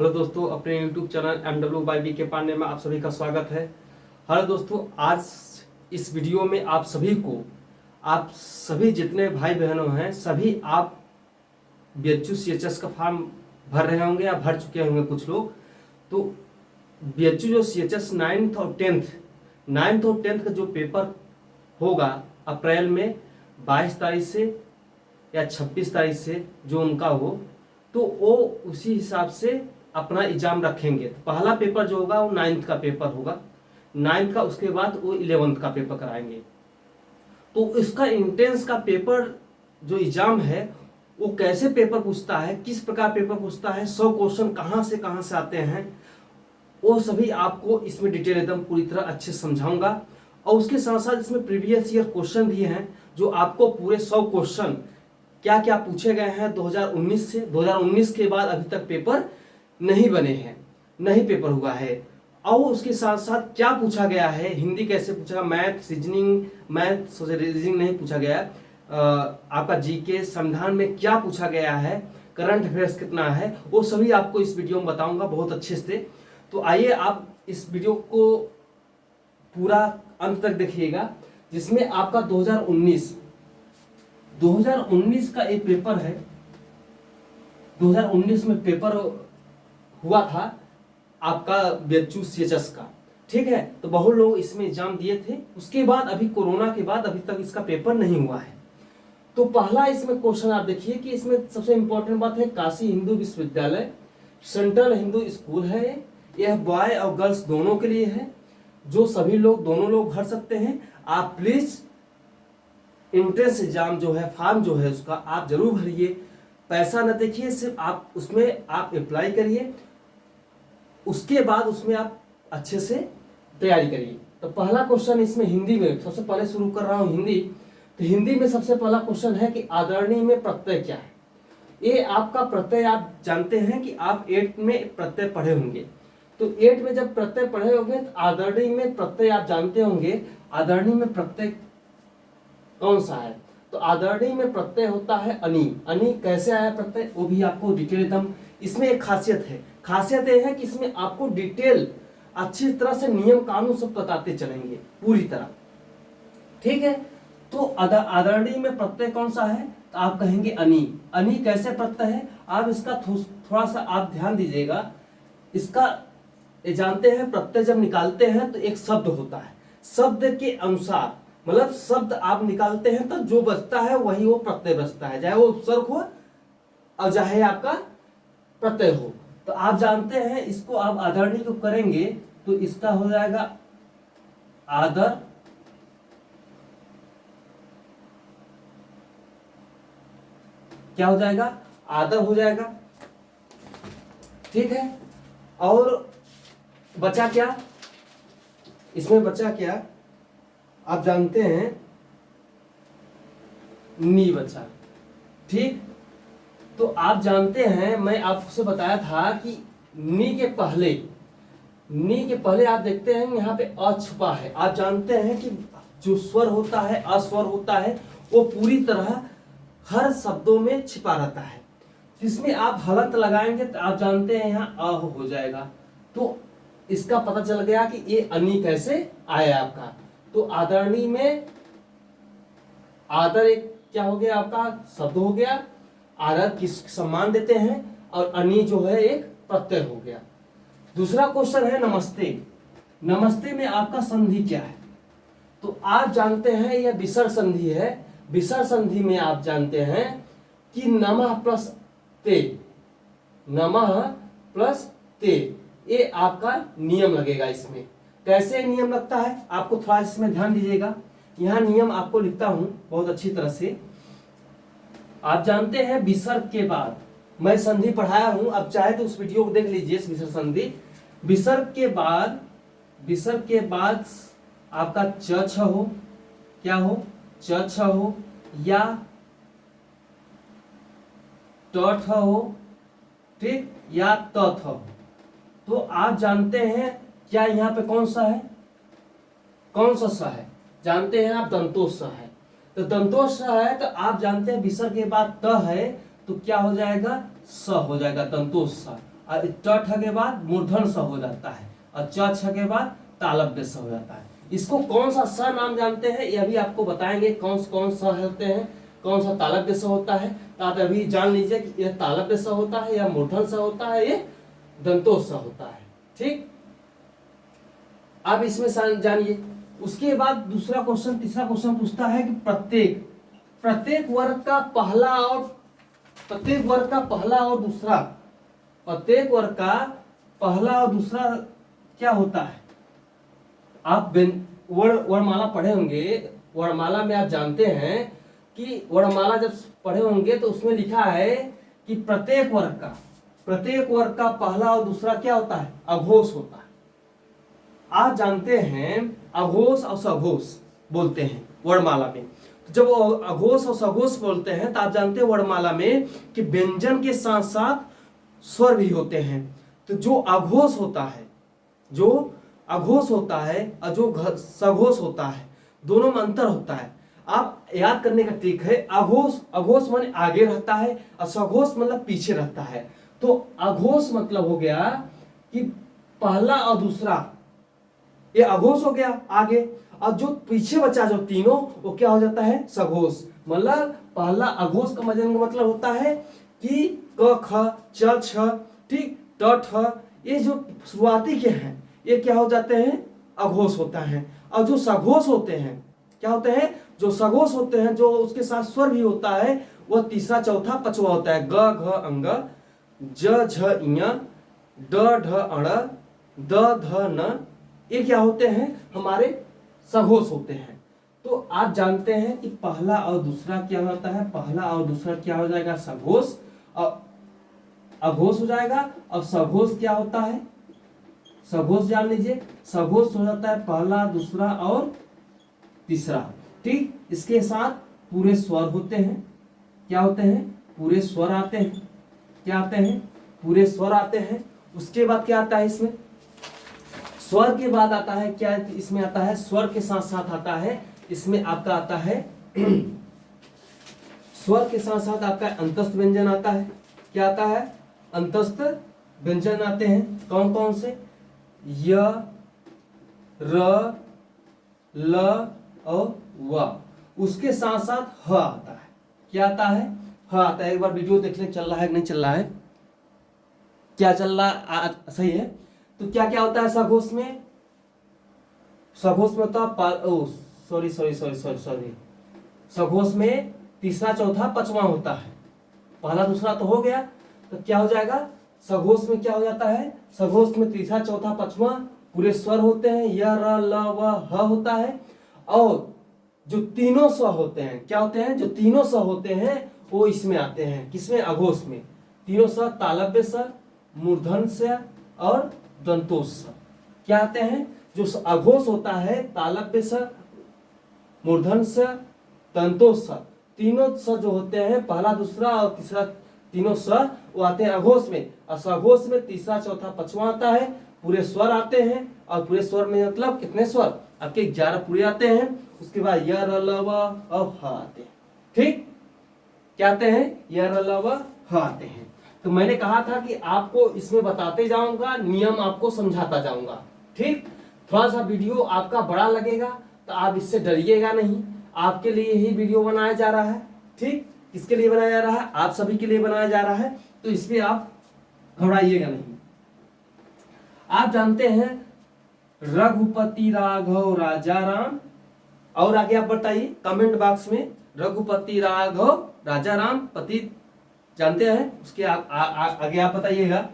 Hello दोस्तों, अपने YouTube channel MW के पांडे में आप सभी का स्वागत है। हेलो दोस्तों, आज इस वीडियो में आप सभी जितने भाई बहनों हैं सभी आप BHU CHS का फॉर्म भर रहे होंगे या भर चुके होंगे कुछ लोग। तो BHU जो CHS 9th और 10th का जो पेपर होगा अप्रैल में 22 तारीख से या 26 तारीख से जो उनका हो, तो वो उसी हिसाब से अपना एग्जाम रखेंगे। तो पहला पेपर जो होगा वो 9th का पेपर होगा, 9th का, उसके बाद वो 11th का पेपर कराएंगे। तो इसका इंट्रेंस का पेपर जो एग्जाम है वो कैसे पेपर पूछता है, किस प्रकार पेपर पूछता है, 100 क्वेश्चन कहाँ से आते हैं, वो सभी आपको इसमें डिटेल एकदम पूरी तरह अच्छे समझाऊंगा। और उसके साथ साथ इसमें प्रीवियस ईयर क्वेश्चन भी हैं जो आपको पूरे 100 क्वेश्चन क्या क्या पूछे गए हैं 2019 से। 2019 के बाद अभी तक पेपर नहीं बने हैं, नहीं पेपर हुआ है। और उसके साथ साथ क्या पूछा गया है, हिंदी कैसे पूछा, मैथ रीजनिंग नहीं पूछा गया, आपका जीके संविधान में क्या पूछा गया है, करंट अफेयर्स कितना है, वो सभी आपको इस वीडियो में बताऊंगा बहुत अच्छे से। तो आइए आप इस वीडियो को पूरा अंत तक देखिएगा, जिसमें आपका 2019 का एक पेपर है। 2019 में पेपर हुआ था आपका BHU CHS का, ठीक है। तो बहुत लोग इसमें एग्जाम दिए थे। उसके बाद अभी कोरोना के बाद अभी तक इसका पेपर नहीं हुआ है। तो पहला इसमें क्वेश्चन आप देखिए कि इसमें सबसे इंपॉर्टेंट बात है, काशी हिंदू विश्वविद्यालय सेंट्रल हिंदू स्कूल है। यह बॉय और गर्ल्स दोनों के लिए है, जो सभी लोग दोनों लोग भर सकते हैं। आप प्लीज एंट्रेंस एग्जाम जो है, फॉर्म जो है उसका आप जरूर भरिए, पैसा न देखिए, सिर्फ आप उसमें आप अप्लाई करिए, उसके बाद उसमें आप अच्छे से तैयारी करिए। तो पहला क्वेश्चन इसमें हिंदी में, सबसे पहले शुरू कर रहा हूं हिंदी। तो हिंदी में सबसे पहला क्वेश्चन है कि आदरणीय में प्रत्यय क्या है। ये आपका प्रत्यय आप जानते हैं कि आप 8 में प्रत्यय पढ़े होंगे। तो 8 में जब प्रत्यय पढ़े होंगे तो आदरणीय में प्रत्यय आप जानते होंगे। आदरणीय में प्रत्यय कौन सा है? तो आदरणीय में प्रत्यय होता है अनि। अनि कैसे आया प्रत्यय, वो भी आपको डिटेल एकदम। इसमें एक खासियत है, खासियत यह है कि इसमें आपको डिटेल अच्छी तरह से नियम कानून सब बताते चलेंगे पूरी तरह, ठीक है। तो आदरणीय में प्रत्यय कौन सा है? तो आप कहेंगे अनि। अनि कैसे प्रत्यय है, आप इसका थोड़ा सा आप ध्यान दीजिएगा। इसका जानते हैं प्रत्यय जब निकालते हैं तो एक शब्द होता है, शब्द के अनुसार, मतलब शब्द आप निकालते हैं तो जो बचता है वही वो प्रत्यय बचता है, चाहे वो उपसर्ग हो और चाहे आपका प्रत्यय हो। तो आप जानते हैं इसको आप आदरणीय को करेंगे तो इसका हो जाएगा आदर, क्या हो जाएगा? आदर हो जाएगा, ठीक है। और बचा क्या इसमें, बचा क्या आप जानते हैं, नी बचा, ठीक। तो आप जानते हैं, मैं आपसे बताया था कि नी के पहले आप देखते हैं यहाँ पे अ छुपा है। आप जानते हैं कि जो स्वर होता है, अस्वर होता है, वो पूरी तरह हर शब्दों में छिपा रहता है। इसमें आप हलंत लगाएंगे तो आप जानते हैं यहाँ अ हो जाएगा। तो इसका पता चल गया कि ये अनि कैसे आया आपका। तो आदरणीय में आदर एक क्या हो गया आपका शब्द हो गया, आदर किस सम्मान देते हैं, और अनि जो है एक प्रत्यय हो गया। दूसरा क्वेश्चन है नमस्ते। नमस्ते में आपका संधि क्या है? तो आप जानते हैं यह विसर्ग संधि है। विसर्ग संधि में आप जानते हैं कि नमः प्लस ते, नमः प्लस ते, ये आपका नियम लगेगा। इसमें कैसे नियम लगता है आपको थोड़ा इसमें ध्यान दीजिएगा। यहाँ नियम आपको लिखता हूं बहुत अच्छी तरह से। आप जानते हैं विसर्ग के बाद, मैं संधि पढ़ाया हूं, अब चाहे तो उस वीडियो को देख लीजिए विसर्ग संधि। विसर्ग के बाद आपका च छ हो, क्या हो? च छ हो या ट ठ हो, ठीक, या त थ हो। तो आप जानते हैं क्या यहाँ पे कौन सा है, कौन सा सा है? जानते हैं आप दंतोस सा है। तो दंतोस सा है तो आप जानते हैं विसर्ग के बाद त है तो क्या हो जाएगा? स हो जाएगा, दंतोस सा। और ट ठ के बाद मूर्धन स हो जाता है और च छ के बाद तालव्य स हो जाता है। इसको कौन सा स नाम जानते हैं यह भी आपको बताएंगे, कौन कौन सा होते हैं, कौन सा तालव्य स होता है। तो आप अभी जान लीजिए कि यह तालव्य स होता है, यह मूर्धन स होता है, ये दंतो स होता है। ठीक, अब इसमें जानिए। उसके बाद दूसरा क्वेश्चन, तीसरा क्वेश्चन पूछता है कि प्रत्येक वर्ग का पहला और दूसरा, प्रत्येक वर्ग का पहला और दूसरा क्या होता है। आप वर्णमाला पढ़े होंगे, वर्णमाला में आप जानते हैं कि वर्णमाला जब पढ़े होंगे तो उसमें लिखा है कि प्रत्येक वर्ग का पहला और दूसरा क्या होता है, अघोष होता है। आप जानते हैं अघोष और सघोष बोलते हैं वर्णमाला में। तो जब वो अघोष और सघोष बोलते हैं तो आप जानते हैं वर्णमाला में कि व्यंजन के साथ साथ स्वर भी होते हैं। तो जो अघोष होता है और जो सघोष होता है, दोनों में अंतर होता है। आप याद करने का ट्रिक है, अघोष माने आगे रहता है और सघोष मतलब पीछे रहता है। तो अघोष मतलब हो गया कि पहला और दूसरा, ये अघोष हो गया आगे, और जो पीछे बचा जो तीनों वो क्या हो जाता है, सघोष। मतलब पहला अघोष का मतलब होता है कि क ख च छ, ठीक, ट ठ, ये जो शुरुआती के हैं ये क्या हो जाते हैं, अघोष होता है। और जो सघोष होते हैं क्या होते हैं, जो सघोष होते हैं जो उसके साथ स्वर भी होता है, वह तीसरा चौथा पांचवा होता है। ग घ अंग, ज झ इय, ड ढ अण, द ध न, ये क्या होते हैं, हमारे सघोष होते हैं। तो आप जानते हैं कि पहला और दूसरा क्या होता है, पहला और दूसरा क्या हो जाएगा, सघोष, और अघोष हो जाएगा। और सघोष क्या होता है, सघोष जान लीजिए, सघोष हो जाता है पहला, दूसरा और तीसरा। ठीक, इसके साथ पूरे स्वर होते हैं। क्या होते हैं, पूरे स्वर आते हैं। क्या आते हैं, पूरे स्वर आते हैं। उसके बाद क्या आता है, इसमें स्वर के बाद आता है क्या, इसमें आता है स्वर के साथ साथ आता है, इसमें आपका आता है स्वर के साथ साथ आपका अंतस्थ व्यंजन आता है। क्या आता है, अंतस्थ व्यंजन आते हैं। कौन कौन से, य, र, ल और व। उसके साथ साथ ह आता है। क्या आता है, ह आता है। एक बार वीडियो देख लें चल रहा है कि नहीं चल रहा है, क्या चल रहा है, सही है। तो क्या क्या होता है सघोष में, सघोष में तो सॉरी सघोष में तीसरा चौथा पांचवा होता है। पहला दूसरा तो हो गया, तो क्या हो जाएगा, सघोष में क्या हो जाता है, सघोष में तीसरा चौथा पांचवा पूरे स्वर होते हैं। य र ल व ह होता है। और जो तीनों स्वर होते हैं क्या होते हैं, जो तीनों स्वर होते हैं वो इसमें आते हैं। किसमें, अघोष में। तीनों स्वर तालव्य स्वर, मूर्धन स्वर और दंतोस स्वर क्या आते हैं। जो अघोष होता है तालव्य स्वर, मूर्धन स्वर, दंतोस स्वर, तीनों स्वर जो होते हैं पहला दूसरा और तीसरा, तीनों स्वर वो आते हैं अघोष में। और सघोष में तीसरा चौथा पांचवा आता है, पूरे स्वर आते हैं। और पूरे स्वर में मतलब कितने स्वर, आपके 11 पूरे आते हैं। उसके बाद य र ल व और ह आते हैं। ठीक, क्या आते हैं, य र ल व ह आते हैं। तो मैंने कहा था कि आपको इसमें बताते जाऊंगा, नियम आपको समझाता जाऊंगा। ठीक, थोड़ा सा वीडियो आपका बड़ा लगेगा तो आप इससे डरिएगा नहीं, आपके लिए ही वीडियो बनाया जा रहा है। ठीक, किसके लिए बनाया जा रहा है, आप सभी के लिए बनाया जा रहा है, तो इसमें आप घबराइएगा नहीं। आप जानते हैं रघुपति राघव राजा राम, और आगे आप बताइए कमेंट बॉक्स में, रघुपति राघव राजा राम, पति जानते हैं, उसके आगे आप बताइएगा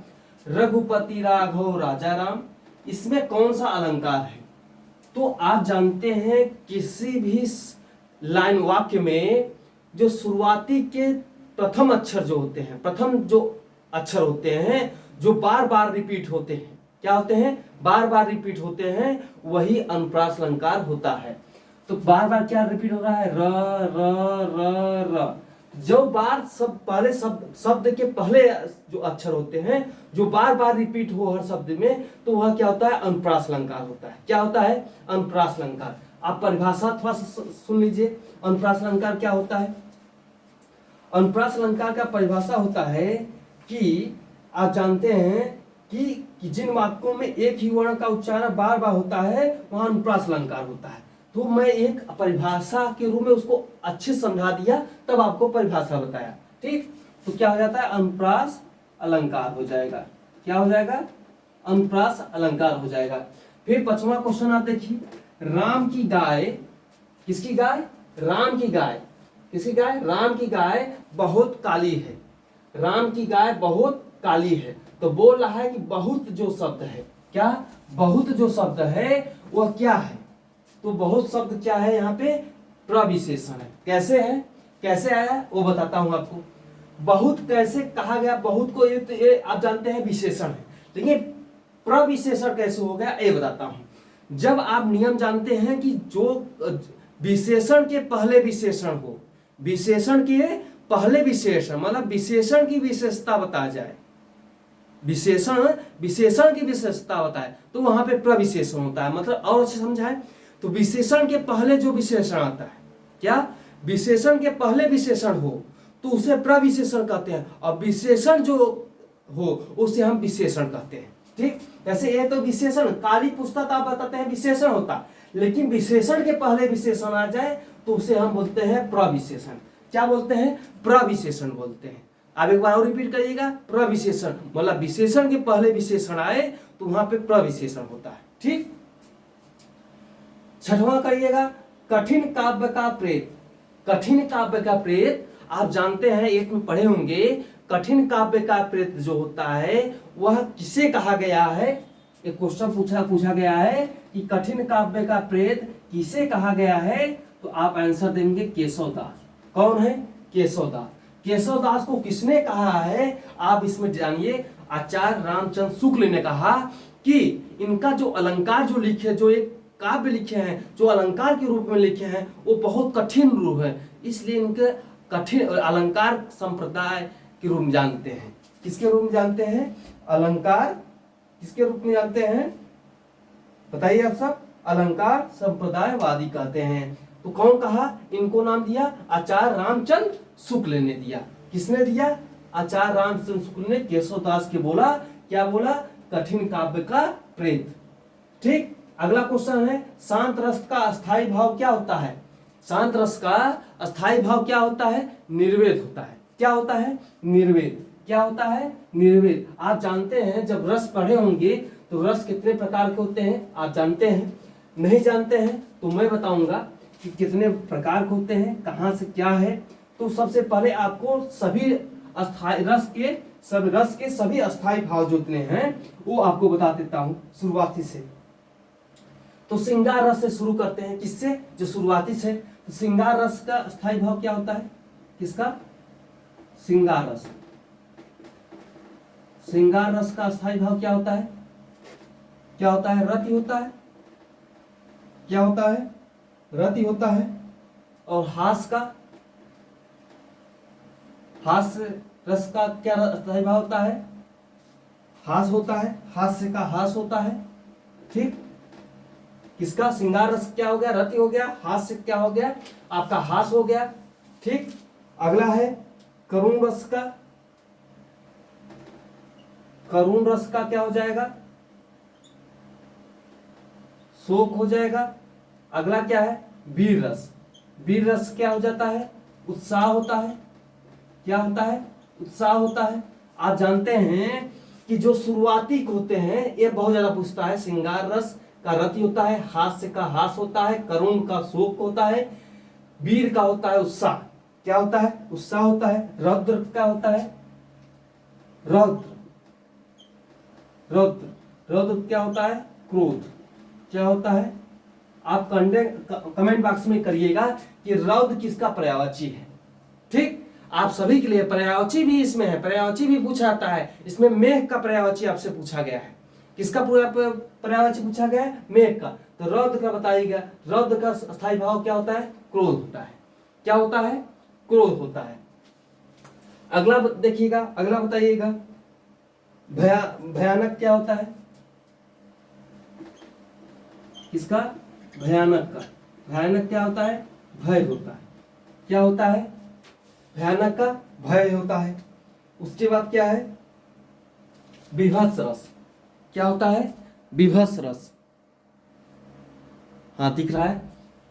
रघुपति राघव राजा राम, इसमें कौन सा अलंकार है। तो आप जानते हैं किसी भी लाइन वाक्य में जो शुरुआती के प्रथम अक्षर जो होते हैं, प्रथम जो अक्षर होते हैं जो बार बार रिपीट होते हैं, क्या होते हैं, बार बार रिपीट होते हैं, वही अनुप्रास अलंकार होता है। तो बार बार क्या रिपीट हो रहा है, र र र र। जो बार सब पहले शब्द के पहले जो अक्षर होते हैं जो बार बार रिपीट हो हर शब्द में, तो वह क्या होता है, अनुप्रास अलंकार होता है। क्या होता है, अनुप्रास अलंकार। आप परिभाषा थोड़ा सुन लीजिए, अनुप्रास अलंकार क्या होता है। अनुप्रास अलंकार का परिभाषा होता है कि आप जानते हैं कि जिन वाक्यों में एक ही वर्ण का उच्चारण बार बार होता है वहां अनुप्रास अलंकार होता है। तो मैं एक परिभाषा के रूप में उसको अच्छे समझा दिया, तब आपको परिभाषा बताया। ठीक, तो क्या हो जाता है, अनुप्रास अलंकार हो जाएगा। क्या हो जाएगा, अनुप्रास अलंकार हो जाएगा। फिर 5वां क्वेश्चन आप देखिए, राम की गाय, किसकी गाय, राम की गाय, किसकी गाय, राम की गाय बहुत काली है। राम की गाय बहुत काली है, तो बोल रहा है कि बहुत जो शब्द है, क्या, बहुत जो शब्द है वह क्या है, तो बहुत शब्द क्या है, यहाँ पे प्रविशेषण है। कैसे है, कैसे आया वो बताता हूं आपको। बहुत कैसे कहा गया, बहुत को ये आप जानते हैं विशेषण है, लेकिन प्रविशेषण कैसे हो गया ये बताता हूं। जब आप नियम जानते हैं कि जो विशेषण के पहले विशेषण हो, विशेषण के पहले विशेषण मतलब विशेषण की विशेषता बताया जाए, विशेषण विशेषण की विशेषता बताए, तो वहां पे प्रविशेषण होता है। मतलब और अच्छे समझाए तो विशेषण के पहले जो विशेषण आता है, क्या, विशेषण के पहले विशेषण हो तो उसे प्रविशेषण कहते हैं, और विशेषण जो हो उसे हम विशेषण कहते हैं। ठीक, जैसे ये तो विशेषण, काली पुस्तक आप बताते हैं विशेषण होता, लेकिन विशेषण के पहले विशेषण आ जाए तो उसे हम बोलते हैं प्रविशेषण। क्या बोलते हैं, प्रविशेषण बोलते हैं। आप एक बार और रिपीट करिएगा, प्रविशेषण मतलब विशेषण के पहले विशेषण आए तो वहां पे प्रविशेषण होता है। ठीक, 6वां करिएगा, कठिन काव्य का प्रेत। कठिन काव्य का प्रेत आप जानते हैं, एक में पढ़े होंगे, कठिन काव्य का प्रेत जो होता है वह किसे कहा गया है। एक क्वेश्चन पूछा गया है कि कठिन काव्य का प्रेत किसे कहा गया है, तो आप आंसर देंगे केशवदास। कौन है, केशवदास। केशवदास को किसने कहा है, आप इसमें जानिए। आचार्य रामचंद्र शुक्ल ने कहा कि इनका जो अलंकार जो लिखे, जो एक काव्य लिखे हैं, जो अलंकार के रूप में लिखे हैं, वो बहुत कठिन रूप है, इसलिए इनके कठिन अलंकार संप्रदाय के रूप में जानते हैं। किसके रूप में जानते हैं, अलंकार किसके रूप में जानते हैं, बताइए आप सब, अलंकार संप्रदायवादी कहते हैं। तो कौन कहा, इनको नाम दिया आचार्य रामचंद्र शुक्ल ने दिया। किसने दिया, आचार्य रामचंद्र शुक्ल ने केशवदास के बोला, क्या बोला, कठिन काव्य का प्रेत। ठीक, अगला क्वेश्चन है, शांत रस का अस्थाई भाव क्या होता है। शांत रस का अस्थाई भाव क्या होता है, निर्वेद होता है। क्या होता है, निर्वेद। क्या होता है, निर्वेद। आप जानते हैं जब रस पढ़े होंगे तो रस कितने प्रकार के होते हैं आप जानते हैं, नहीं जानते हैं तो मैं बताऊंगा कि कितने प्रकार के होते हैं, कहां से क्या है। तो सबसे पहले आपको सभी अस्थाई रस के सभी अस्थाई भाव जो इतने हैं वो आपको बता देता हूं शुरुआती से। तो श्रृंगार रस से शुरू करते हैं, किससे, जो शुरुआती से। तो श्रृंगार रस का अस्थाई भाव क्या होता है, किसका, श्रृंगार रस। श्रृंगार रस का अस्थाई भाव क्या होता है, क्या होता है, रति होता है। क्या होता है, रति होता है। और हास्य रस का क्या अस्थाई भाव होता है, हास होता है, हास्य का हास होता है। ठीक, किसका, श्रृंगार रस क्या हो गया, रति हो गया, हास्य क्या हो गया, आपका हास हो गया। ठीक, अगला है करुण रस का। करुण रस का क्या हो जाएगा, शोक हो जाएगा। अगला क्या है, वीर रस। वीर रस क्या हो जाता है, उत्साह होता है। क्या होता है, उत्साह होता है। आप जानते हैं कि जो शुरुआती होते हैं ये बहुत ज्यादा पूछता है। श्रृंगार रस का रति होता है, हास्य का हास होता है, करुण का शोक होता है, वीर का होता है उत्साह। क्या होता है, उत्साह होता है। रौद्र क्या होता है, रौद्र। रौद्र रौद्र क्या होता है, क्रोध। क्या होता है, आप कमेंट बॉक्स में करिएगा कि रौद्र किसका पर्यायवाची है। ठीक, आप सभी के लिए पर्यायवाची भी इसमें है, पर्यायवाची भी पूछा जाता है। इसमें मेघ का पर्यायवाची आपसे पूछा गया है। किसका पूरा पर्यायवाची पूछा गया है, मेघ का। तो रौद्र का बताइएगा, रौद्र का स्थायी भाव क्या होता है, क्रोध होता है। क्या होता है, क्रोध होता है। अगला देखिएगा, अगला बताइएगा, भयानक क्या होता है, किसका, भयानक का। भयानक क्या होता है, भय होता है। क्या होता है, भयानक का भय होता है। उसके बाद क्या है, विभत्स रस। क्या होता है? विभत्स रस। हाँ दिख रहा है।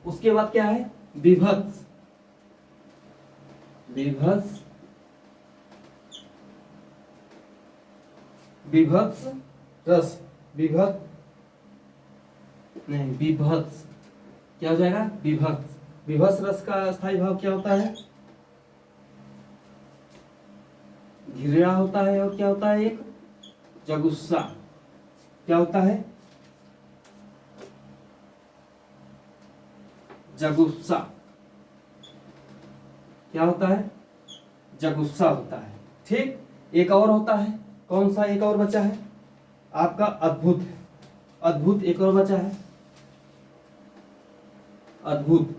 उसके बाद क्या है? विभत्स, विभत्स, विभत्स रस, विभत्स नहीं, विभत्स। क्या हो जाएगा? विभत्स। विभत्स रस का स्थायी भाव क्या होता है? घिरा होता है। और क्या होता है? एक जगुस्सा। क्या होता है? जगुस्सा। क्या होता है? जगुस्सा होता है। ठीक। एक और होता है। कौन सा एक और बचा है? आपका अद्भुत। अद्भुत एक और बचा है। अद्भुत।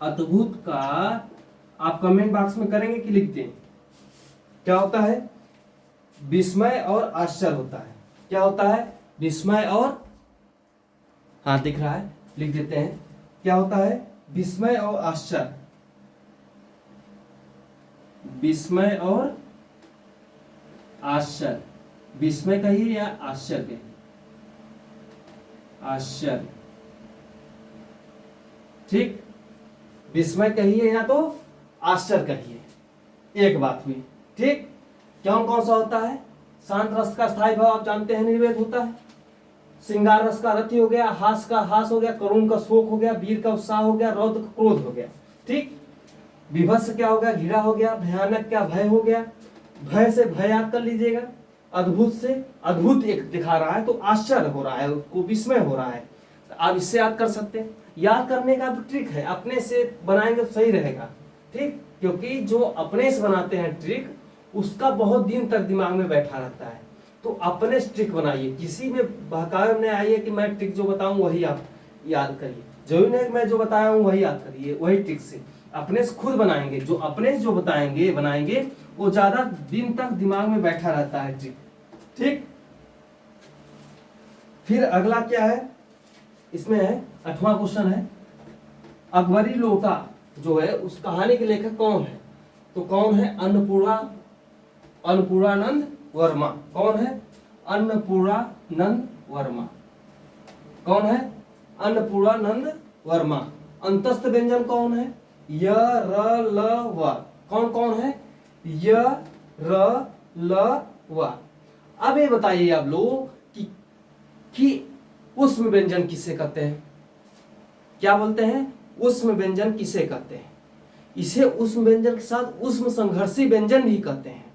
अद्भुत का आप कमेंट बॉक्स में करेंगे कि लिख दें? क्या होता है? विस्मय और आश्चर्य होता है। क्या होता है? विस्मय और, हाँ दिख रहा है, लिख देते हैं। क्या होता है? विस्मय और आश्चर्य। विस्मय और आश्चर्य। विस्मय कहिए या आश्चर्य कहिए? आश्चर्य। ठीक। विस्मय कहिए या तो आश्चर्य कहिए। एक बात हुई। ठीक। कौन कौन सा होता है? शांत रस का स्थायी भाव आप जानते हैं, निर्वेद होता है। श्रृंगार रस का रति हो गया, हास का हास हो गया, करुण का शोक हो गया, वीर का उत्साह हो गया, रौद्र का क्रोध हो गया। ठीक। विभत्स क्या हो गया? घृणा हो गया। भयानक क्या? भय हो गया। भय से भय याद कर लीजिएगा। अद्भुत से अद्भुत एक दिखा रहा है तो आश्चर्य हो रहा है, उसको विस्मय हो रहा है। तो आप इससे याद कर सकते हैं। याद करने का तो ट्रिक है, अपने से बनाएंगे तो सही रहेगा। ठीक। क्योंकि जो अपने से बनाते हैं ट्रिक, उसका बहुत दिन तक दिमाग में बैठा रहता है। तो अपने से ट्रिक बनाइए। किसी में बहकावे में आइए कि मैं ट्रिक जो बताऊं वही आप याद करिए। जरूरी नहीं मैं जो बताया हूं वही याद करिए, वही ट्रिक से। अपने से खुद बनाएंगे, जो अपने से जो बनाएंगे वो ज्यादा दिन तक दिमाग में बैठा रहता है ट्रिक। ठीक। फिर अगला क्या है? इसमें है 8वां क्वेश्चन है, अकबरी लोटा जो है उस कहानी के लेखक कौन है? तो कौन है? अन्नपूर्णानंद वर्मा। कौन है? अन्नपूर्णानंद वर्मा। कौन है? अन्नपूर्णानंद वर्मा। अंतस्थ व्यंजन कौन है? य, र, ल, व। कौन कौन है? य, र, ल, व। अब ये बताइए आप लोग कि ऊष्म व्यंजन किसे कहते हैं? क्या बोलते हैं? ऊष्म व्यंजन किसे कहते हैं? इसे ऊष्म व्यंजन के साथ ऊष्म संघर्षी व्यंजन भी कहते हैं।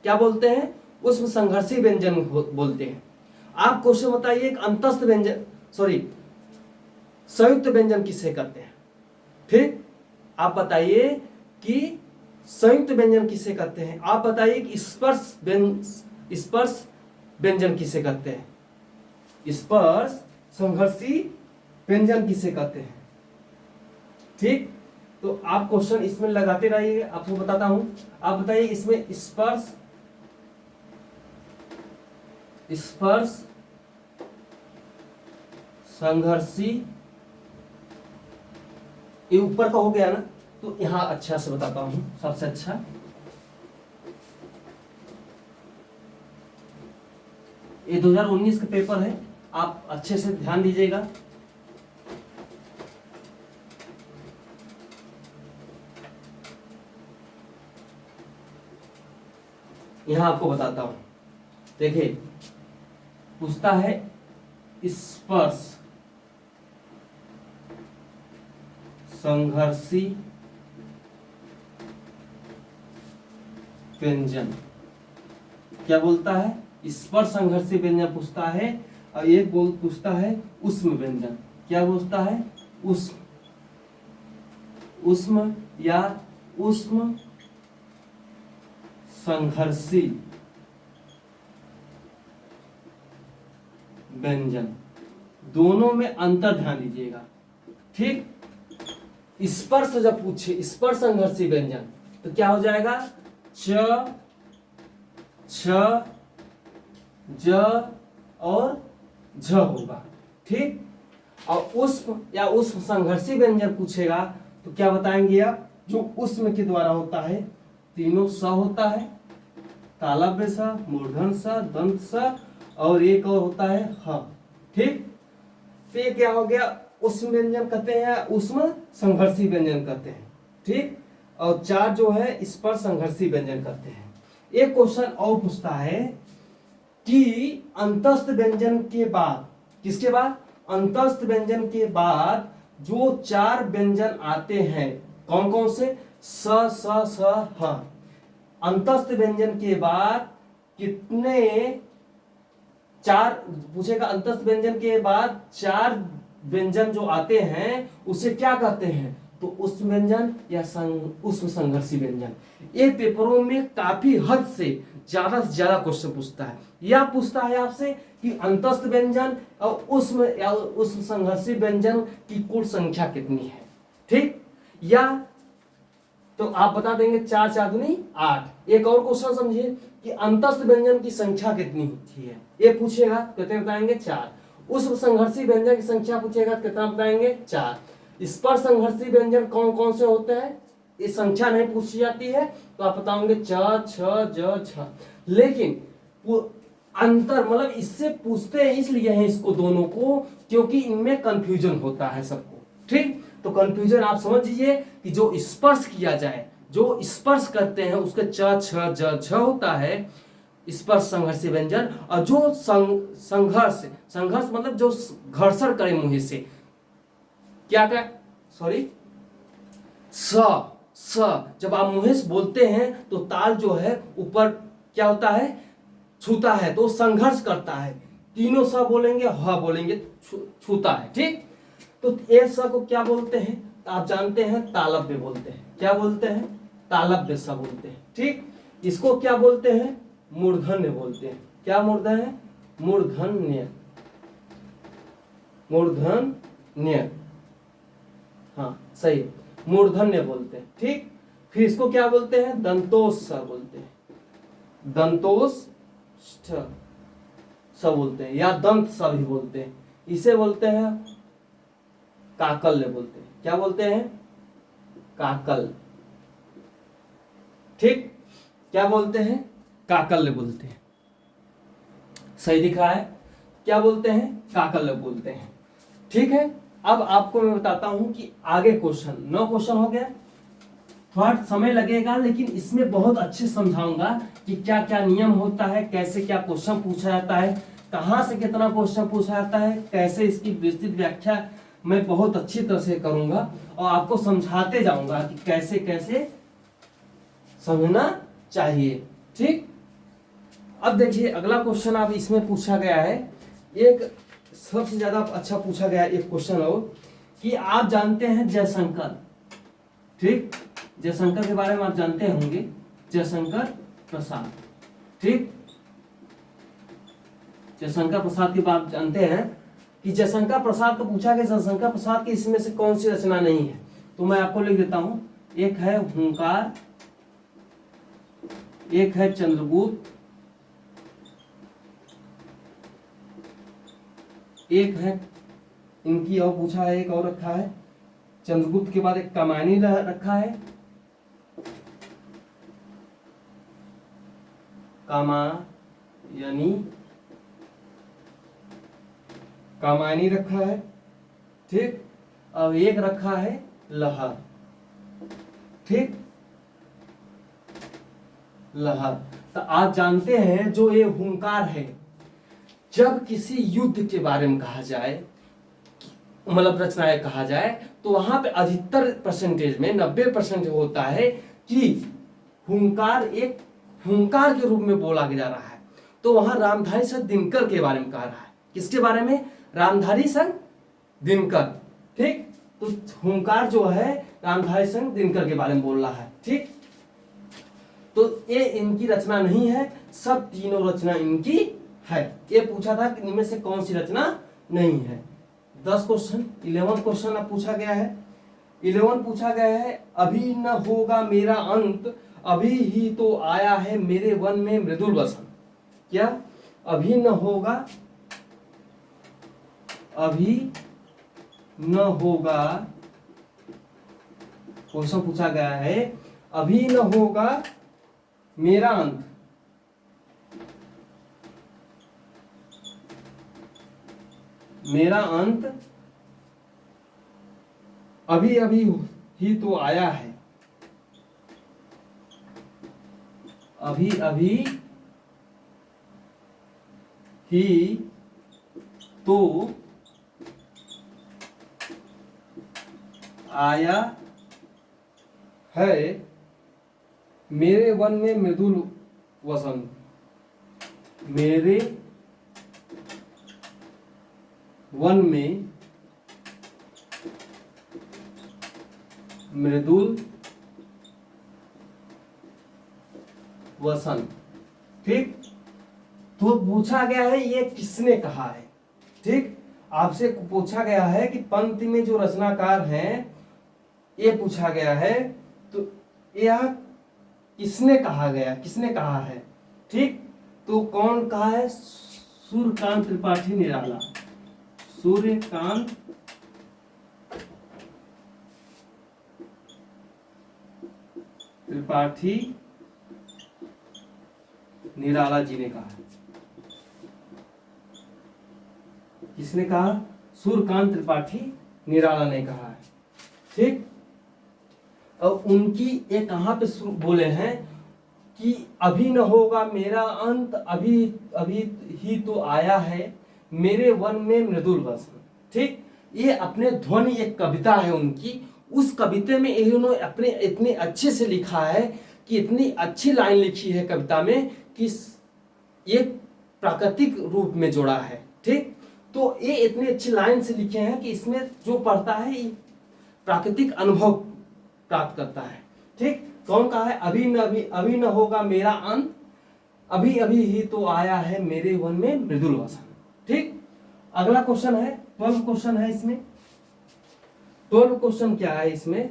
क्या बोलते हैं? ऊष्म संघर्षी व्यंजन बोलते हैं। आप क्वेश्चन बताइए, एक अंतस्थ व्यंजन, सॉरी, संयुक्त व्यंजन किसे कहते हैं? ठीक। आप बताइए कि संयुक्त व्यंजन किसे कहते हैं? आप बताइए कि स्पर्श व्यंजन किसे कहते हैं? स्पर्श संघर्षी व्यंजन किसे कहते हैं? ठीक। तो आप क्वेश्चन इसमें लगाते रहिए, आपको बताता हूं। आप बताइए इसमें स्पर्श संघर्षी, ये ऊपर का हो गया ना, तो यहां अच्छा से बताता हूं, सबसे अच्छा। ये 2019 का पेपर है, आप अच्छे से ध्यान दीजिएगा। यहां आपको बताता हूं। देखिए, पूछता है स्पर्श संघर्षी व्यंजन। क्या बोलता है? स्पर्श संघर्षी व्यंजन पूछता है। और एक पूछता है ऊष्म व्यंजन। क्या पूछता है? ऊष्म या ऊष्म संघर्षी व्यंजन। दोनों में अंतर ध्यान दीजिएगा। ठीक। स्पर्श जब पूछे, स्पर्श संघर्षी व्यंजन, तो क्या हो जाएगा? च, छ, ज और झ होगा। ठीक। और ऊष्म या ऊष्म संघर्षी व्यंजन पूछेगा तो क्या बताएंगे आप? जो ऊष्म के द्वारा होता है, तीनों स होता है, तालव्य स, मूर्धन स, दंत स, और एक और होता है ह। ठीक, तो ये क्या हो गया, उष्म व्यंजन कहते हैं, उष्म संघर्षी व्यंजन कहते हैं। ठीक, और 4 जो है स्पर्श संघर्षी व्यंजन कहते हैं। एक क्वेश्चन और पूछता है कि अंतस्थ व्यंजन के बाद, किसके बाद, अंतस्थ व्यंजन के बाद जो 4 व्यंजन आते हैं, कौन कौन से, स स स ह, अंतस्थ व्यंजन के बाद कितने, 4 पूछेगा, अंतस्थ व्यंजन के बाद 4 व्यंजन जो आते हैं उसे क्या कहते हैं, तो उष्म व्यंजन या उष्म संघर्षी व्यंजन। ये पेपरों में काफी हद से ज्यादा क्वेश्चन पूछता है। या पूछता है आपसे कि अंतस्थ व्यंजन और उष्म या उष्म संघर्षी व्यंजन की कुल संख्या कितनी है। ठीक, या तो आप बता देंगे 4 4 दूनी 8। एक और क्वेश्चन समझिए कि अंतस्थ व्यंजन की संख्या कितनी होती है, ये पूछेगा कितने बताएंगे 4। उष्म संघर्षी व्यंजन की संख्या पूछेगा कितना बताएंगे 4। स्पर्श संघर्षी व्यंजन कौन कौन से होते हैं, ये संख्या नहीं पूछी जाती है तो आप बताओगे च छ ज छ। लेकिन वो अंतर मतलब इससे पूछते हैं इसलिए है इसको दोनों को, क्योंकि इनमें कंफ्यूजन होता है सबको। ठीक, तो कंफ्यूजन आप समझ लीजिए कि जो स्पर्श किया जाए, जो स्पर्श करते हैं उसके च छ ज छ होता है स्पर्श संघर्षी व्यंजन, और जो संघर्ष मतलब जो घर्षण करे मुंह से, क्या क्या, सॉरी, स जब आप मुंह से बोलते हैं तो ताल जो है ऊपर क्या होता है, छूता है, तो संघर्ष करता है। तीनों स बोलेंगे, ह बोलेंगे, छूता है। ठीक, तो ए स को क्या बोलते हैं, तो आप जानते हैं तालव्य बोलते हैं। क्या बोलते हैं, तालव्य स बोलते हैं। ठीक, इसको क्या बोलते हैं, मूर्धन्य बोलते हैं। क्या मूर्धन्य है, मूर्धन्य, मूर्धन्य, हाँ सही, मूर्धन्य बोलते हैं। ठीक, फिर इसको क्या बोलते हैं, दंतोष्ठ बोलते हैं, दंतोष्ठ स बोलते हैं, या दंत स भी बोलते हैं। इसे बोलते हैं काकल्य बोलते हैं। क्या बोलते हैं, काकल। ठीक, क्या बोलते हैं, काकल्य बोलते हैं। सही दिखा है, क्या बोलते हैं, काकल्य बोलते हैं। ठीक है, अब आपको मैं बताता हूं कि आगे क्वेश्चन 9 क्वेश्चन हो गया, थोड़ा समय लगेगा लेकिन इसमें बहुत अच्छे समझाऊंगा कि क्या क्या नियम होता है, कैसे क्या क्वेश्चन पूछा जाता है, कहां से कितना क्वेश्चन पूछा जाता है, कैसे इसकी विस्तृत व्याख्या मैं बहुत अच्छी तरह से करूंगा और आपको समझाते जाऊंगा कि कैसे कैसे समझना चाहिए। ठीक, अब देखिए अगला क्वेश्चन आप इसमें पूछा गया है, एक सबसे ज्यादा अच्छा पूछा गया एक क्वेश्चन हो कि आप जानते हैं जयशंकर। ठीक, जयशंकर के बारे में आप जानते होंगे, जयशंकर प्रसाद। ठीक, जयशंकर प्रसाद की बात जानते हैं कि जयशंकर प्रसाद को पूछा गया जयशंकर प्रसाद की इसमें से कौन सी रचना नहीं है, तो मैं आपको लिख देता हूं। एक है हुंकार, एक है चंद्रगुप्त, एक है इनकी और पूछा है, एक और रखा है चंद्रगुप्त के बाद एक कमानी रखा है, कामानी रखा है। ठीक, और एक रखा है लहर। ठीक, लहर। तो आप जानते हैं जो ये हुंकार है, जब किसी युद्ध के बारे में कहा जाए, मतलब रचनाएं कहा जाए, तो वहां पे अधिकतर परसेंटेज में 90% होता है कि हुंकार एक हुंकार के रूप में बोला जा रहा है। तो वहां रामधारी सिंह दिनकर के बारे में कहा रहा है। किसके बारे में, रामधारी सिंह दिनकर। ठीक, तो हुंकार जो है रामधारी सिंह दिनकर के बारे में बोल रहा है। ठीक, तो ये इनकी रचना नहीं है, सब तीनों रचना इनकी है। ये पूछा था कि इनमें से कौन सी रचना नहीं है। 10 क्वेश्चन, 11 क्वेश्चन अब पूछा गया है। 11 पूछा गया है, अभी न होगा मेरा अंत, अभी ही तो आया है मेरे वन में मृदुल बसंत। क्या, अभी न होगा, अभी न होगा, क्वेश्चन पूछा गया है, अभी न होगा मेरा अंत, मेरा अंत अभी अभी ही तो आया है, अभी अभी ही तो आया है, मेरे वन में मृदुल वसंत, मेरे वन में मृदुल वसंत। ठीक, तो पूछा गया है ये किसने कहा है। ठीक, आपसे पूछा गया है कि पंक्ति में जो रचनाकार हैं ये पूछा गया है, तो यह किसने कहा गया, किसने कहा है। ठीक, तो कौन कहा है, सूर्यकांत त्रिपाठी निराला, सूर्यकांत त्रिपाठी निराला जी ने कहा। किसने कहा, सूर्यकांत त्रिपाठी निराला ने कहा है। ठीक, और उनकी ये कहां पे बोले हैं कि अभी न होगा मेरा अंत, अभी अभी ही तो आया है, मेरे वन में मृदुल वसंत। ठीक, ये अपने ध्वनि एक कविता है उनकी, उस कविता में इन्होंने अपने इतने अच्छे से लिखा है कि इतनी अच्छी लाइन लिखी है कविता में कि ये प्राकृतिक रूप में जोड़ा है। ठीक, तो ये इतने अच्छी लाइन से लिखे हैं कि इसमें जो पढ़ता है प्राकृतिक अनुभव प्राप्त करता है। ठीक, कौन कहा है, अभी न होगा मेरा अंत, अभी अभी ही तो आया है, मेरे वन में मृदुल वसंत। ठीक, अगला क्वेश्चन है 12 क्वेश्चन है इसमें। 12 क्वेश्चन क्या है इसमें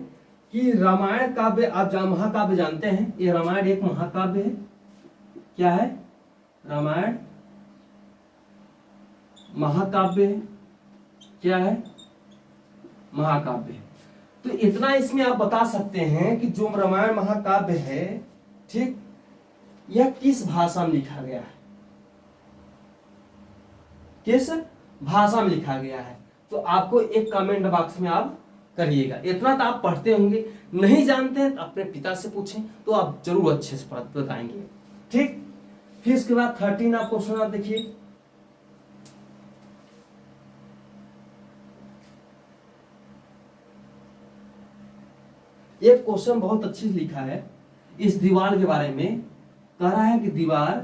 कि रामायण काव्य, आप महाकाव्य जानते हैं, ये रामायण एक महाकाव्य है। क्या है, रामायण महाकाव्य है। क्या है, महाकाव्य है। तो इतना इसमें आप बता सकते हैं कि जो रामायण महाकाव्य है, ठीक, यह किस भाषा में लिखा गया है, किस भाषा में लिखा गया है। तो आपको एक कमेंट बॉक्स में आप करिएगा। इतना तो आप पढ़ते होंगे, नहीं जानते हैं तो अपने पिता से पूछें, तो आप जरूर अच्छे से बताएंगे। ठीक, फिर इसके बाद 13 आप क्वेश्चन आप देखिए। एक क्वेश्चन बहुत अच्छी लिखा है इस दीवार के बारे में, कह रहा है कि दीवार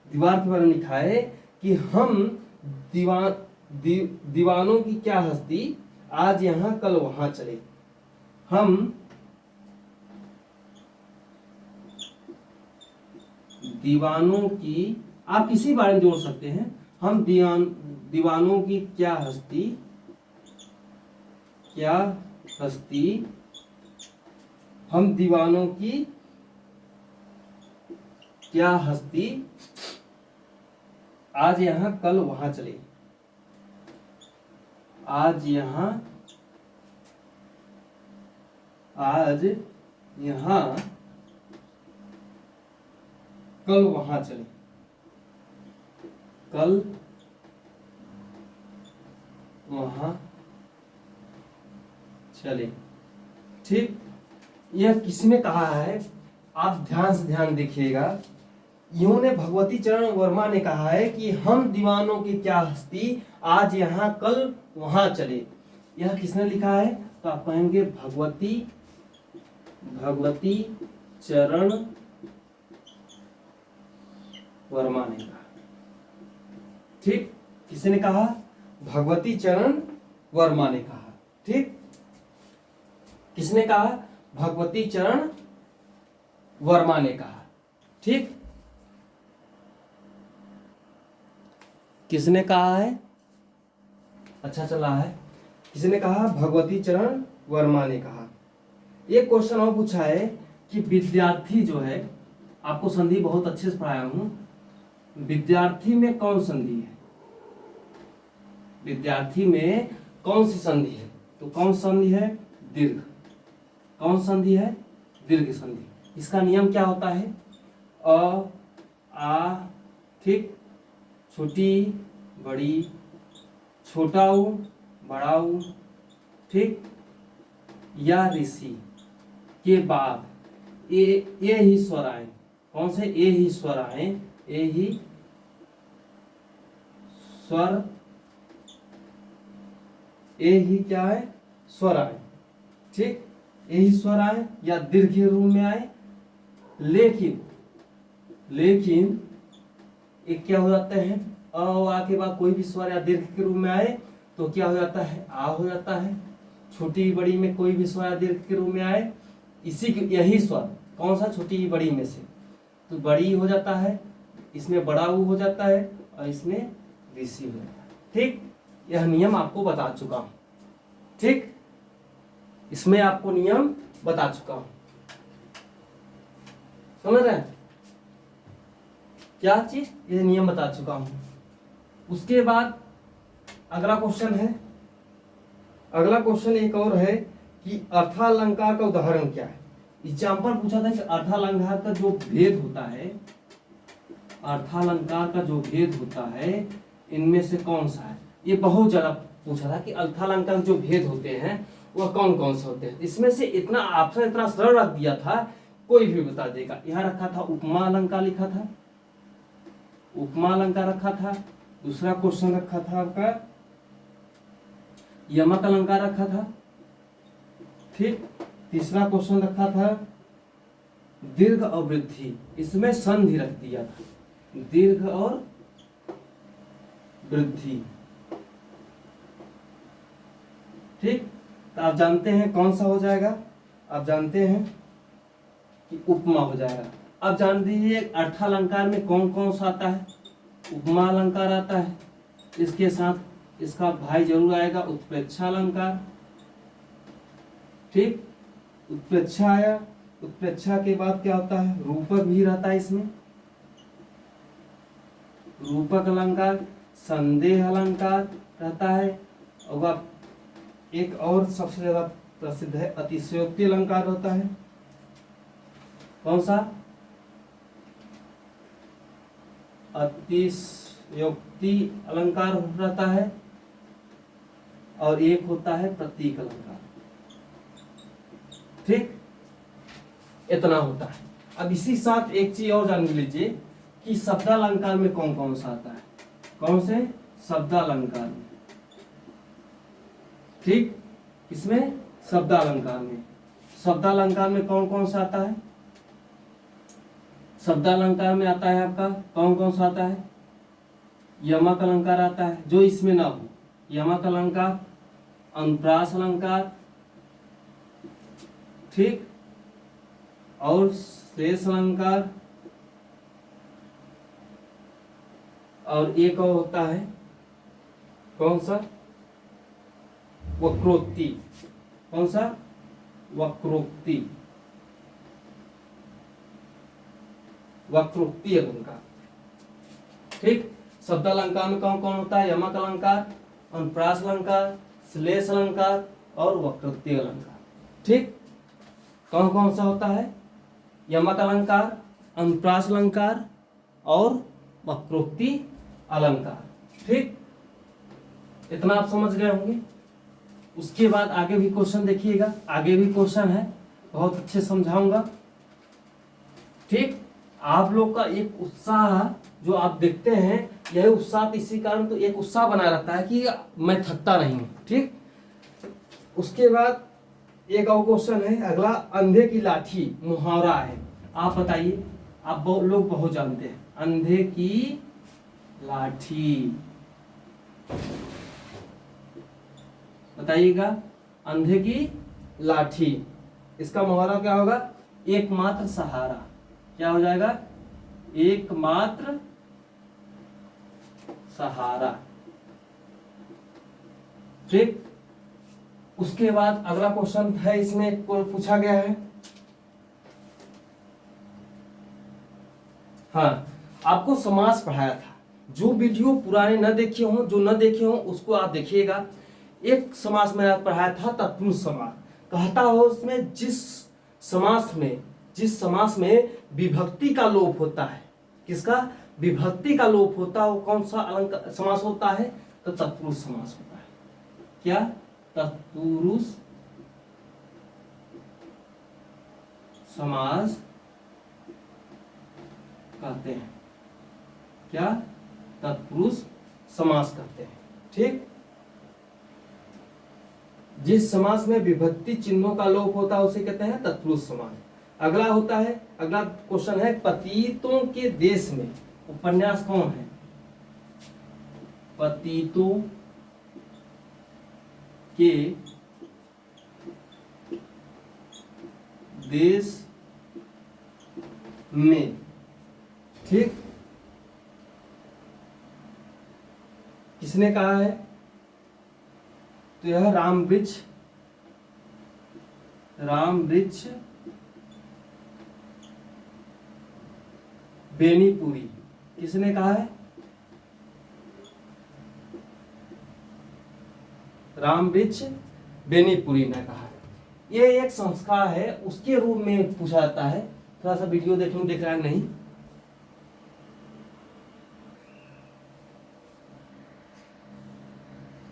के बारे में लिखा है कि हम दीवानों की क्या हस्ती, आज यहां कल वहां चले। हम दीवानों की, आप किसी बारे में जोड़ सकते हैं, हम दीवानों की क्या हस्ती हम दीवानों की क्या हस्ती, आज यहां कल वहां चले। आज यहां कल वहां चले, कल वहां चले। ठीक, यह किसने कहा है, आप ध्यान से ध्यान देखिएगा। इन्होंने भगवती चरण वर्मा ने कहा है कि हम दीवानों की क्या हस्ती, आज यहाँ कल वहां चले। यह किसने लिखा है, तो आप कहेंगे भगवती चरण वर्मा ने कहा। ठीक, किसने कहा, भगवती चरण वर्मा ने कहा। ठीक, किसने कहा, भगवती चरण वर्मा ने कहा। ठीक, किसने कहा है, अच्छा चला है, किसने कहा, भगवती चरण वर्मा ने कहा। एक क्वेश्चन और पूछा है कि विद्यार्थी जो है, आपको संधि बहुत अच्छे से पढ़ाया हूं, विद्यार्थी में कौन संधि है, विद्यार्थी में कौन सी संधि है, तो कौन संधि है, दीर्घ। कौन संधि है, दीर्घ संधि। इसका नियम क्या होता है, अ आ, ठीक, छोटी बड़ी छोटा ऊ, बड़ा ऊ, ठीक, या ऋषि के बाद ए ही स्वर आए। कौन से? ए ही स्वर आए, ए ही स्वर, ए ही क्या है? स्वर आए, ठीक, ए ही स्वर आए या दीर्घ के रूप में आए। लेकिन एक क्या हो जाते हैं? अ और आ के बाद कोई भी स्वर या दीर्घ के रूप में आए तो क्या हो जाता है? आ हो जाता है। छोटी बड़ी में कोई भी स्वर या दीर्घ के रूप में आए, यही स्वर, कौन सा? छोटी बड़ी में से, तो बड़ी हो जाता है, इसमें बड़ा ऊ हो जाता है और इसमें ऋषि हो जाता है। ठीक, यह नियम आपको बता चुका हूं। ठीक, इसमें आपको नियम बता चुका हूं, समझ रहे हैं? क्या चीज? ये नियम बता चुका हूं। उसके बाद अगला क्वेश्चन है, अगला क्वेश्चन एक और है कि अर्थालंकार का उदाहरण क्या है। एग्जाम्पल पूछा था कि अर्थालंकार का जो भेद होता है, अर्थालंकार का जो भेद होता है इनमें से कौन सा है। ये बहुत ज्यादा पूछा था कि अर्थालंकार जो भेद होते हैं वह कौन कौन से होते हैं। इसमें से इतना ऑप्शन इतना सरल रख दिया था, कोई भी बता देगा। यहाँ रखा था उपमा अलंकार, लिखा था उपमा अलंकार रखा था। दूसरा क्वेश्चन रखा था आपका यमक अलंकार रखा था। ठीक, तीसरा क्वेश्चन रखा था दीर्घ और वृद्धि, इसमें संधि रख दिया था, दीर्घ और वृद्धि। ठीक, तो आप जानते हैं कौन सा हो जाएगा? आप जानते हैं कि उपमा हो जाएगा। अब जान दीजिए अर्थालंकार में कौन कौन सा आता है। उपमा अलंकार आता है, इसके साथ इसका भाई जरूर आएगा उत्प्रेक्षा अलंकार। ठीक, उत्प्रेक्षा आया, उत्प्रेक्षा के बाद क्या होता है? रूपक भी रहता है इसमें, रूपक अलंकार, संदेह अलंकार रहता है। और एक और सबसे ज्यादा प्रसिद्ध है अतिशयोक्ति अलंकार होता है। कौन सा? अतिशयोक्ति अलंकार रहता है। और एक होता है प्रतीक अलंकार। ठीक, इतना होता है। अब इसी साथ एक चीज और जान लीजिए कि शब्दालंकार में कौन कौन सा आता है। कौन से? शब्दालंकार में। ठीक, इसमें शब्दालंकार में, शब्दालंकार में कौन कौन सा आता है? शब्दालंकार में आता है आपका कौन कौन सा आता है? यमक अलंकार आता है, जो इसमें ना हो, यमक अलंकार, अनुप्रास अलंकार, ठीक, और श्लेष अलंकार, और एक और होता है कौन सा? वक्रोक्ति। कौन सा? वक्रोक्ति, वक्रोक्ति अलंकार। ठीक, शब्दालंकार में कौन कौन होता है? यमक अलंकार, अनुप्रास अलंकार, श्लेष अलंकार और वक्रोक्ति अलंकार। ठीक, कौन कौन सा होता है? यमक अलंकार, अनुप्रास अलंकार और वक्रोक्ति अलंकार। ठीक, इतना आप समझ गए होंगे। उसके बाद आगे भी क्वेश्चन देखिएगा, आगे भी क्वेश्चन है, बहुत अच्छे समझाऊंगा। ठीक, आप लोग का एक उत्साह जो आप देखते हैं, यह उत्साह इसी कारण तो एक उत्साह बना रहता है कि मैं थकता नहीं हूं। ठीक, उसके बाद एक और क्वेश्चन है अगला, अंधे की लाठी मुहावरा है। आप बताइए, आप लोग बहुत जानते हैं अंधे की लाठी, बताइएगा। अंधे की लाठी, इसका मुहावरा क्या होगा? एकमात्र सहारा। क्या हो जाएगा? एकमात्र सहारा। ठीक, उसके बाद अगला क्वेश्चन है, इसमें पूछा गया है, हाँ, आपको समास पढ़ाया था। जो वीडियो पुराने न देखे हों, जो न देखे हों उसको आप देखिएगा। एक समास में पढ़ाया था तत्पुरुष समास। कहता हो उसमें जिस समास में विभक्ति का लोप होता है, किसका? विभक्ति का लोप होता है, वो कौन सा अलंकार समास होता है? तो तत्पुरुष समास होता है। क्या तत्पुरुष समास कहते हैं, क्या तत्पुरुष समास कहते हैं। ठीक, जिस समास में विभक्ति चिन्हों का लोप होता है उसे कहते हैं तत्पुरुष समास। अगला होता है, अगला क्वेश्चन है, पतितों के देश में उपन्यास कौन है? पतितों के देश में। ठीक, किसने कहा है? तो यह रामवृक्ष बेनीपुरी। किसने कहा है? रामवृक्ष बेनीपुरी ने कहा है। यह एक संस्कार है, उसके रूप में पूछा जाता है। थोड़ा सा वीडियो देख रहा है नहीं